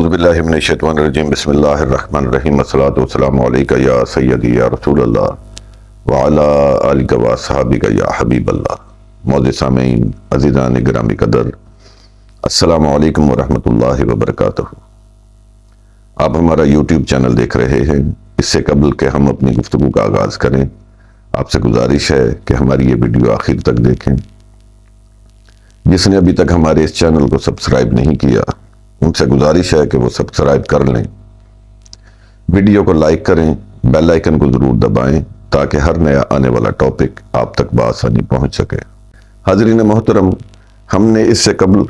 اعوذ باللہ من الشیطان الرجیم بسم اللہ الرحمن الرحیم والصلاة والسلام علیکہ یا سیدی یا رسول اللہ وعلا آلک و صحابک یا حبیب اللہ۔ معزز سامعین، عزیزان گرامی قدر، السلام علیکم ورحمۃ اللہ وبرکاتہ۔ آپ ہمارا یوٹیوب چینل دیکھ رہے ہیں۔ اس سے قبل کہ ہم اپنی گفتگو کا آغاز کریں، آپ سے گزارش ہے کہ ہماری یہ ویڈیو آخر تک دیکھیں۔ جس نے ابھی تک ہمارے اس چینل کو سبسکرائب نہیں کیا، ان سے گزارش ہے کہ وہ سبسکرائب کر لیں، ویڈیو کو لائک کریں، بیل آئیکن کو ضرور دبائیں تاکہ ہر نیا آنے والا ٹاپک آپ تک بآسانی پہنچ سکے۔ حاضرین محترم، ہم نے اس سے قبل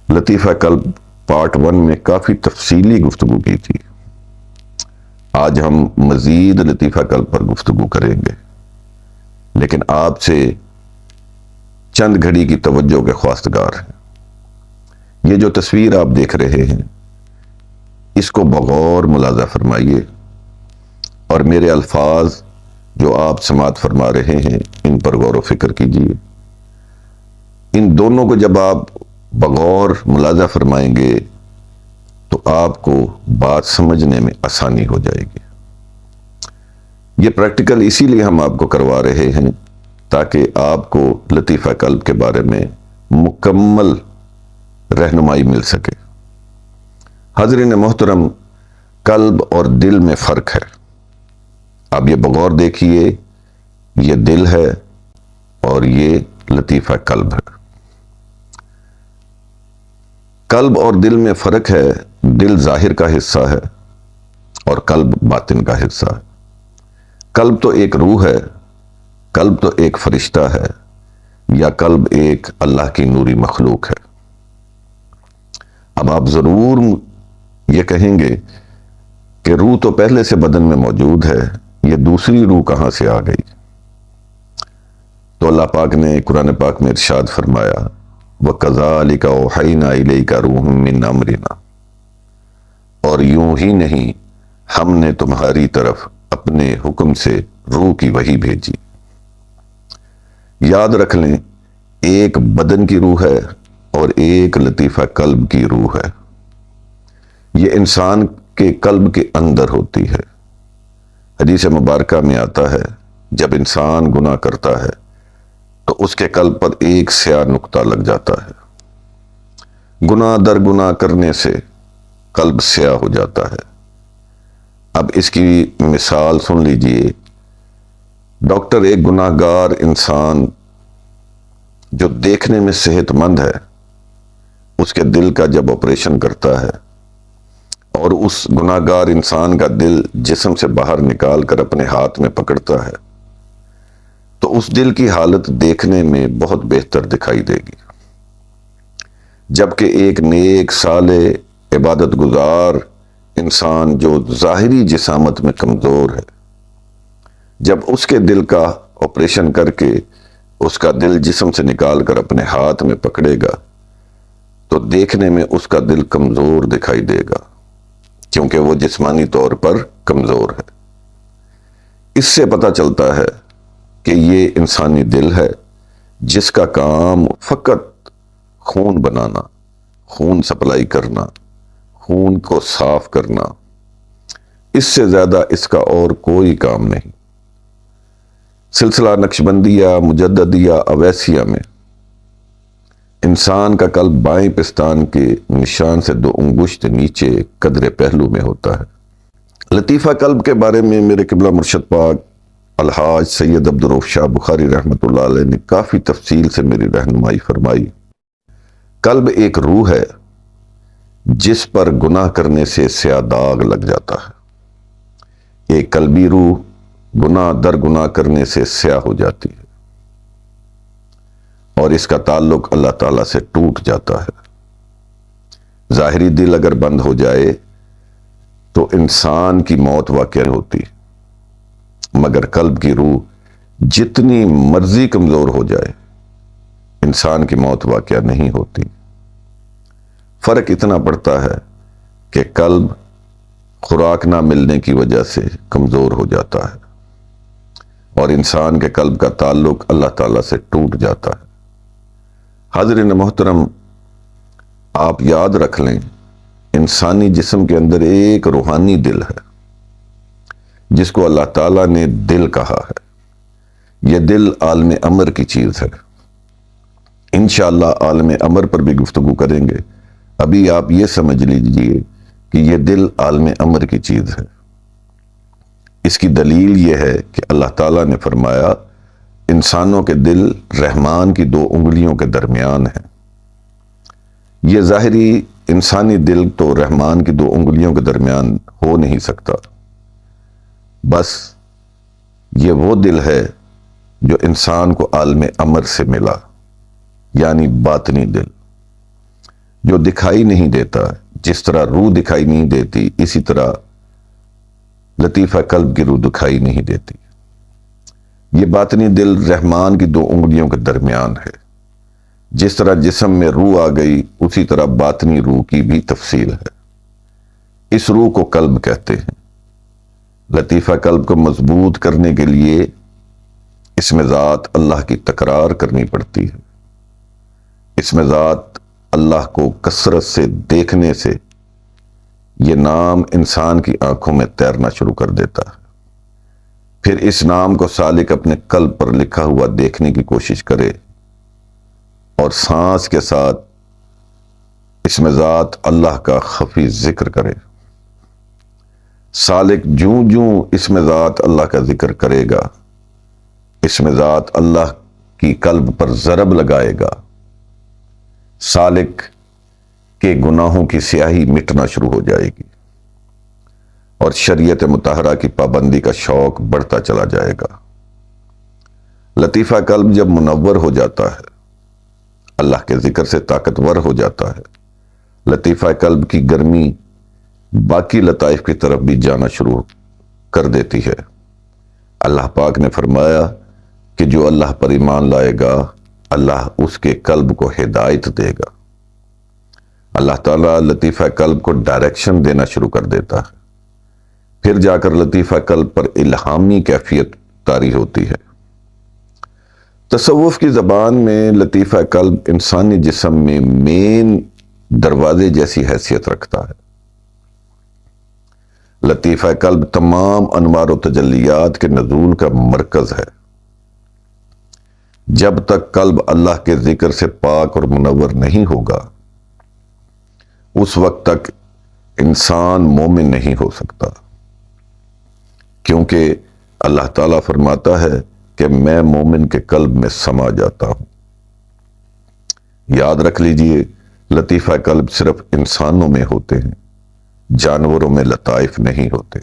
لطیفہ قلب پارٹ 1 میں کافی تفصیلی گفتگو کی تھی۔ آج ہم مزید لطیفہ قلب پر گفتگو کریں گے، لیکن آپ سے چند گھڑی کی توجہ کے خواستگار ہیں۔ یہ جو تصویر آپ دیکھ رہے ہیں، اس کو بغور ملاحظہ فرمائیے اور میرے الفاظ جو آپ سماعت فرما رہے ہیں ان پر غور و فکر کیجیے۔ ان دونوں کو جب آپ بغور ملاحظہ فرمائیں گے تو آپ کو بات سمجھنے میں آسانی ہو جائے گی۔ یہ پریکٹیکل اسی لیے ہم آپ کو کروا رہے ہیں تاکہ آپ کو لطیفہ قلب کے بارے میں مکمل رہنمائی مل سکے۔ حاضرین محترم، قلب اور دل میں فرق ہے۔ اب یہ بغور دیکھیے، یہ دل ہے اور یہ لطیفہ قلب ہے۔ قلب اور دل میں فرق ہے۔ دل ظاہر کا حصہ ہے اور قلب باطن کا حصہ ہے۔ قلب تو ایک روح ہے، قلب تو ایک فرشتہ ہے، یا قلب ایک اللہ کی نوری مخلوق ہے۔ اب آپ ضرور یہ کہیں گے کہ روح تو پہلے سے بدن میں موجود ہے، یہ دوسری روح کہاں سے آ گئی؟ تو اللہ پاک نے قرآن پاک میں ارشاد فرمایا، وَكَذَلِكَ أَوْحَيْنَا إِلَيْكَ رُوحًا مِّنْ أَمْرِنَا، اور یوں ہی نہیں، ہم نے تمہاری طرف اپنے حکم سے روح کی وحی بھیجی۔ یاد رکھ لیں، ایک بدن کی روح ہے اور ایک لطیفہ قلب کی روح ہے۔ یہ انسان کے قلب کے اندر ہوتی ہے۔ حدیث مبارکہ میں آتا ہے، جب انسان گناہ کرتا ہے تو اس کے قلب پر ایک سیاہ نقطہ لگ جاتا ہے۔ گناہ در گناہ کرنے سے قلب سیاہ ہو جاتا ہے۔ اب اس کی مثال سن لیجئے۔ ڈاکٹر ایک گناہ گار انسان جو دیکھنے میں صحت مند ہے، اس کے دل کا جب آپریشن کرتا ہے اور اس گناہ گار انسان کا دل جسم سے باہر نکال کر اپنے ہاتھ میں پکڑتا ہے تو اس دل کی حالت دیکھنے میں بہت بہتر دکھائی دے گی، جبکہ ایک نیک صالح عبادت گزار انسان جو ظاہری جسامت میں کمزور ہے، جب اس کے دل کا آپریشن کر کے اس کا دل جسم سے نکال کر اپنے ہاتھ میں پکڑے گا تو دیکھنے میں اس کا دل کمزور دکھائی دے گا، کیونکہ وہ جسمانی طور پر کمزور ہے۔ اس سے پتہ چلتا ہے کہ یہ انسانی دل ہے جس کا کام فقط خون بنانا، خون سپلائی کرنا، خون کو صاف کرنا، اس سے زیادہ اس کا اور کوئی کام نہیں۔ سلسلہ نقشبندیہ مجددیہ اویسیہ میں انسان کا قلب بائیں پستان کے نشان سے 2 انگشت نیچے قدر پہلو میں ہوتا ہے۔ لطیفہ قلب کے بارے میں میرے قبلہ مرشد پاک الحاج سید عبدالرؤف شاہ بخاری رحمۃ اللہ علیہ نے کافی تفصیل سے میری رہنمائی فرمائی۔ قلب ایک روح ہے جس پر گناہ کرنے سے سیاہ داغ لگ جاتا ہے۔ ایک قلبی روح گناہ در گناہ کرنے سے سیاہ ہو جاتی ہے اور اس کا تعلق اللہ تعالیٰ سے ٹوٹ جاتا ہے۔ ظاہری دل اگر بند ہو جائے تو انسان کی موت واقع ہوتی، مگر قلب کی روح جتنی مرضی کمزور ہو جائے انسان کی موت واقع نہیں ہوتی۔ فرق اتنا پڑتا ہے کہ قلب خوراک نہ ملنے کی وجہ سے کمزور ہو جاتا ہے اور انسان کے قلب کا تعلق اللہ تعالیٰ سے ٹوٹ جاتا ہے۔ حاضرین محترم، آپ یاد رکھ لیں انسانی جسم کے اندر ایک روحانی دل ہے جس کو اللہ تعالیٰ نے دل کہا ہے۔ یہ دل عالم امر کی چیز ہے۔ انشاءاللہ عالم امر پر بھی گفتگو کریں گے۔ ابھی آپ یہ سمجھ لیجئے کہ یہ دل عالم امر کی چیز ہے۔ اس کی دلیل یہ ہے کہ اللہ تعالیٰ نے فرمایا انسانوں کے دل رحمان کی 2 انگلیوں کے درمیان ہیں۔ یہ ظاہری انسانی دل تو رحمان کی 2 انگلیوں کے درمیان ہو نہیں سکتا، بس یہ وہ دل ہے جو انسان کو عالم امر سے ملا، یعنی باطنی دل جو دکھائی نہیں دیتا۔ جس طرح روح دکھائی نہیں دیتی، اسی طرح لطیفہ قلب کی روح دکھائی نہیں دیتی۔ یہ باطنی دل رحمان کی 2 انگلیوں کے درمیان ہے۔ جس طرح جسم میں روح آ گئی، اسی طرح باطنی روح کی بھی تفصیل ہے۔ اس روح کو قلب کہتے ہیں۔ لطیفہ قلب کو مضبوط کرنے کے لیے اس میں ذات اللہ کی تکرار کرنی پڑتی ہے۔ اس میں ذات اللہ کو کثرت سے دیکھنے سے یہ نام انسان کی آنکھوں میں تیرنا شروع کر دیتا ہے۔ پھر اس نام کو سالک اپنے قلب پر لکھا ہوا دیکھنے کی کوشش کرے اور سانس کے ساتھ اس میں ذات اللہ کا خفی ذکر کرے۔ سالک جوں جوں اس میں ذات اللہ کا ذکر کرے گا، اس میں ذات اللہ کی قلب پر ضرب لگائے گا، سالک کے گناہوں کی سیاہی مٹنا شروع ہو جائے گی اور شریعت مطہرہ کی پابندی کا شوق بڑھتا چلا جائے گا۔ لطیفہ قلب جب منور ہو جاتا ہے، اللہ کے ذکر سے طاقتور ہو جاتا ہے، لطیفہ قلب کی گرمی باقی لطائف کی طرف بھی جانا شروع کر دیتی ہے۔ اللہ پاک نے فرمایا کہ جو اللہ پر ایمان لائے گا، اللہ اس کے قلب کو ہدایت دے گا۔ اللہ تعالیٰ لطیفہ قلب کو ڈائریکشن دینا شروع کر دیتا ہے، پھر جا کر لطیفہ قلب پر الہامی کیفیت طاری ہوتی ہے۔ تصوف کی زبان میں لطیفہ قلب انسانی جسم میں مین دروازے جیسی حیثیت رکھتا ہے۔ لطیفہ قلب تمام انوار و تجلیات کے نزول کا مرکز ہے۔ جب تک قلب اللہ کے ذکر سے پاک اور منور نہیں ہوگا، اس وقت تک انسان مومن نہیں ہو سکتا، کیونکہ اللہ تعالیٰ فرماتا ہے کہ میں مومن کے قلب میں سما جاتا ہوں۔ یاد رکھ لیجئے، لطیفہ قلب صرف انسانوں میں ہوتے ہیں، جانوروں میں لطائف نہیں ہوتے۔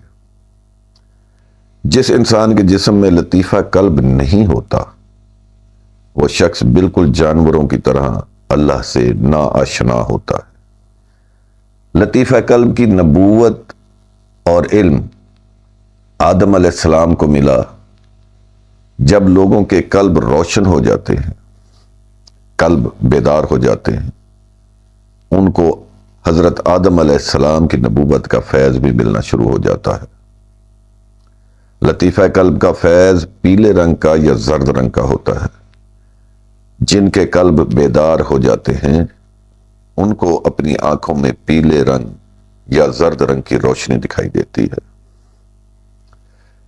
جس انسان کے جسم میں لطیفہ قلب نہیں ہوتا، وہ شخص بالکل جانوروں کی طرح اللہ سے ناآشنا ہوتا ہے۔ لطیفہ قلب کی نبوت اور علم آدم علیہ السلام کو ملا جب لوگوں کے قلب روشن ہو جاتے ہیں، قلب بیدار ہو جاتے ہیں، ان کو حضرت آدم علیہ السلام کی نبوت کا فیض بھی ملنا شروع ہو جاتا ہے۔ لطیفہ قلب کا فیض پیلے رنگ کا یا زرد رنگ کا ہوتا ہے۔ جن کے قلب بیدار ہو جاتے ہیں ان کو اپنی آنکھوں میں پیلے رنگ یا زرد رنگ کی روشنی دکھائی دیتی ہے،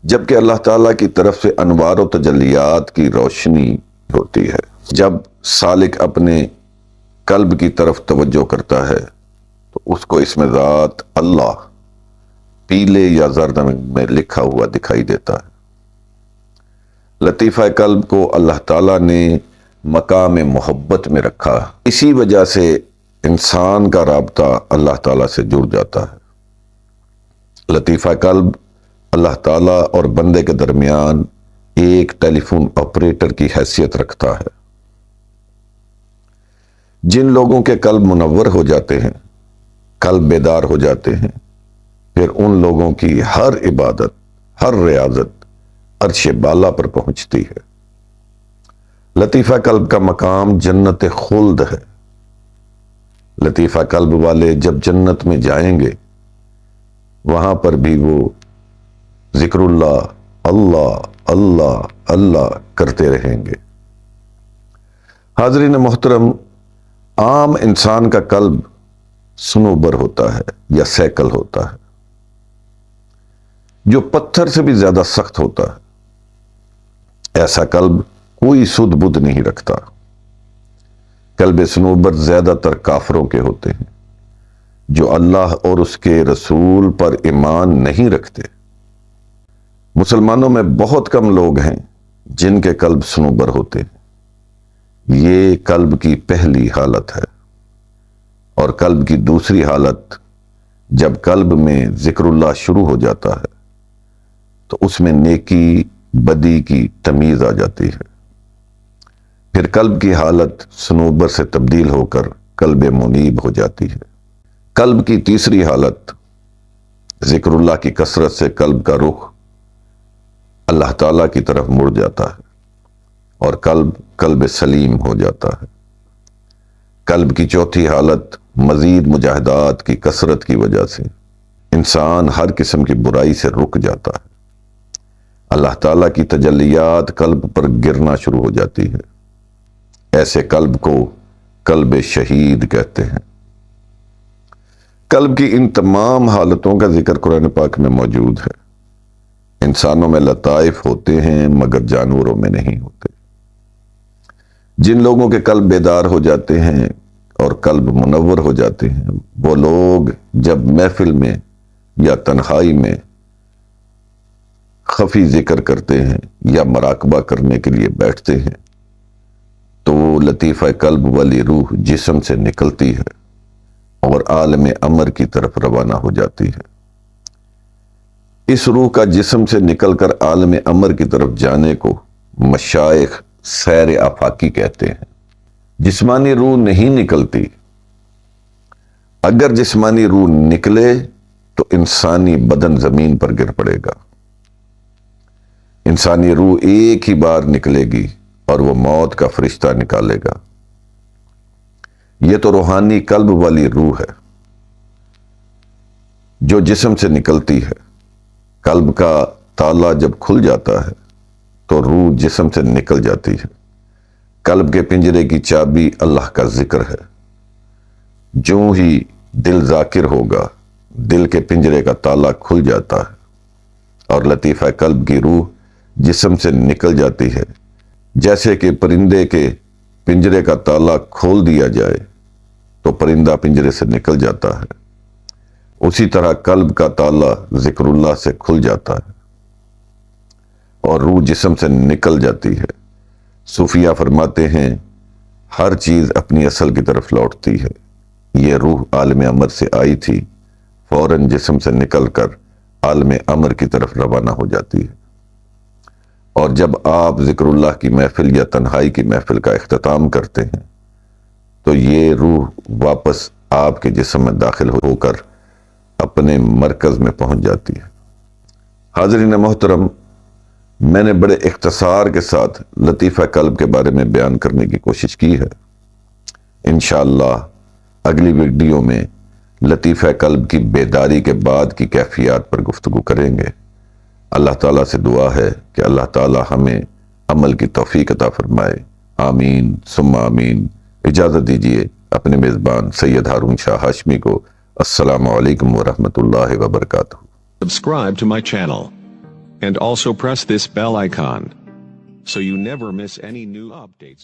جبکہ اللہ تعالیٰ کی طرف سے انوار و تجلیات کی روشنی ہوتی ہے۔ جب سالک اپنے قلب کی طرف توجہ کرتا ہے تو اس کو اس میں ذات اللہ پیلے یا زرد رنگ میں لکھا ہوا دکھائی دیتا ہے۔ لطیفہ قلب کو اللہ تعالیٰ نے مقام محبت میں رکھا، اسی وجہ سے انسان کا رابطہ اللہ تعالیٰ سے جڑ جاتا ہے۔ لطیفہ قلب اللہ تعالیٰ اور بندے کے درمیان ایک ٹیلی فون آپریٹر کی حیثیت رکھتا ہے۔ جن لوگوں کے قلب منور ہو جاتے ہیں، قلب بیدار ہو جاتے ہیں، پھر ان لوگوں کی ہر عبادت، ہر ریاضت عرش بالا پر پہنچتی ہے۔ لطیفہ قلب کا مقام جنت خلد ہے۔ لطیفہ قلب والے جب جنت میں جائیں گے، وہاں پر بھی وہ ذکر اللہ اللہ اللہ اللہ کرتے رہیں گے۔ حاضرین محترم، عام انسان کا قلب سنوبر ہوتا ہے یا سیکل ہوتا ہے، جو پتھر سے بھی زیادہ سخت ہوتا ہے۔ ایسا قلب کوئی سد بدھ نہیں رکھتا۔ قلب سنوبر زیادہ تر کافروں کے ہوتے ہیں، جو اللہ اور اس کے رسول پر ایمان نہیں رکھتے۔ مسلمانوں میں بہت کم لوگ ہیں جن کے قلب سنوبر ہوتے ہیں۔ یہ قلب کی پہلی حالت ہے، اور قلب کی دوسری حالت جب قلب میں ذکر اللہ شروع ہو جاتا ہے تو اس میں نیکی بدی کی تمیز آ جاتی ہے۔ پھر قلب کی حالت سنوبر سے تبدیل ہو کر قلب منیب ہو جاتی ہے۔ قلب کی تیسری حالت ذکر اللہ کی کثرت سے قلب کا رخ اللہ تعالیٰ کی طرف مڑ جاتا ہے اور قلب سلیم ہو جاتا ہے۔ قلب کی چوتھی حالت مزید مجاہدات کی کثرت کی وجہ سے انسان ہر قسم کی برائی سے رک جاتا ہے۔ اللہ تعالیٰ کی تجلیات قلب پر گرنا شروع ہو جاتی ہے۔ ایسے قلب کو قلب شہید کہتے ہیں۔ قلب کی ان تمام حالتوں کا ذکر قرآن پاک میں موجود ہے۔ انسانوں میں لطائف ہوتے ہیں مگر جانوروں میں نہیں ہوتے۔ جن لوگوں کے قلب بیدار ہو جاتے ہیں اور قلب منور ہو جاتے ہیں، وہ لوگ جب محفل میں یا تنہائی میں خفی ذکر کرتے ہیں یا مراقبہ کرنے کے لیے بیٹھتے ہیں تو وہ لطیفہ قلب والی روح جسم سے نکلتی ہے اور عالم امر کی طرف روانہ ہو جاتی ہے۔ اس روح کا جسم سے نکل کر عالم امر کی طرف جانے کو مشائخ سیر آفاقی کہتے ہیں۔ جسمانی روح نہیں نکلتی۔ اگر جسمانی روح نکلے تو انسانی بدن زمین پر گر پڑے گا۔ انسانی روح ایک ہی بار نکلے گی اور وہ موت کا فرشتہ نکالے گا۔ یہ تو روحانی قلب والی روح ہے جو جسم سے نکلتی ہے۔ قلب کا تالا جب کھل جاتا ہے تو روح جسم سے نکل جاتی ہے۔ قلب کے پنجرے کی چابی اللہ کا ذکر ہے۔ جو ہی دل ذاکر ہوگا، دل کے پنجرے کا تالا کھل جاتا ہے اور لطیفہ قلب کی روح جسم سے نکل جاتی ہے۔ جیسے کہ پرندے کے پنجرے کا تالا کھول دیا جائے تو پرندہ پنجرے سے نکل جاتا ہے، اسی طرح قلب کا تالا ذکر اللہ سے کھل جاتا ہے اور روح جسم سے نکل جاتی ہے۔ صوفیہ فرماتے ہیں ہر چیز اپنی اصل کی طرف لوٹتی ہے۔ یہ روح عالم امر سے آئی تھی، فوراً جسم سے نکل کر عالم امر کی طرف روانہ ہو جاتی ہے۔ اور جب آپ ذکر اللہ کی محفل یا تنہائی کی محفل کا اختتام کرتے ہیں تو یہ روح واپس آپ کے جسم میں داخل ہو کر اپنے مرکز میں پہنچ جاتی ہے۔ حاضرین محترم، میں نے بڑے اختصار کے ساتھ لطیفہ قلب کے بارے میں بیان کرنے کی کوشش کی ہے۔ انشاءاللہ اگلی ویڈیو میں لطیفہ قلب کی بیداری کے بعد کی کیفیات پر گفتگو کریں گے۔ اللہ تعالیٰ سے دعا ہے کہ اللہ تعالیٰ ہمیں عمل کی توفیق عطا فرمائے۔ آمین ثم آمین۔ اجازت دیجیے اپنے میزبان سید ہارون شاہ ہاشمی کو۔ السلام علیکم ورحمۃ اللہ وبرکاتہ۔ Subscribe to my channel and also press this bell icon so you never miss any new updates.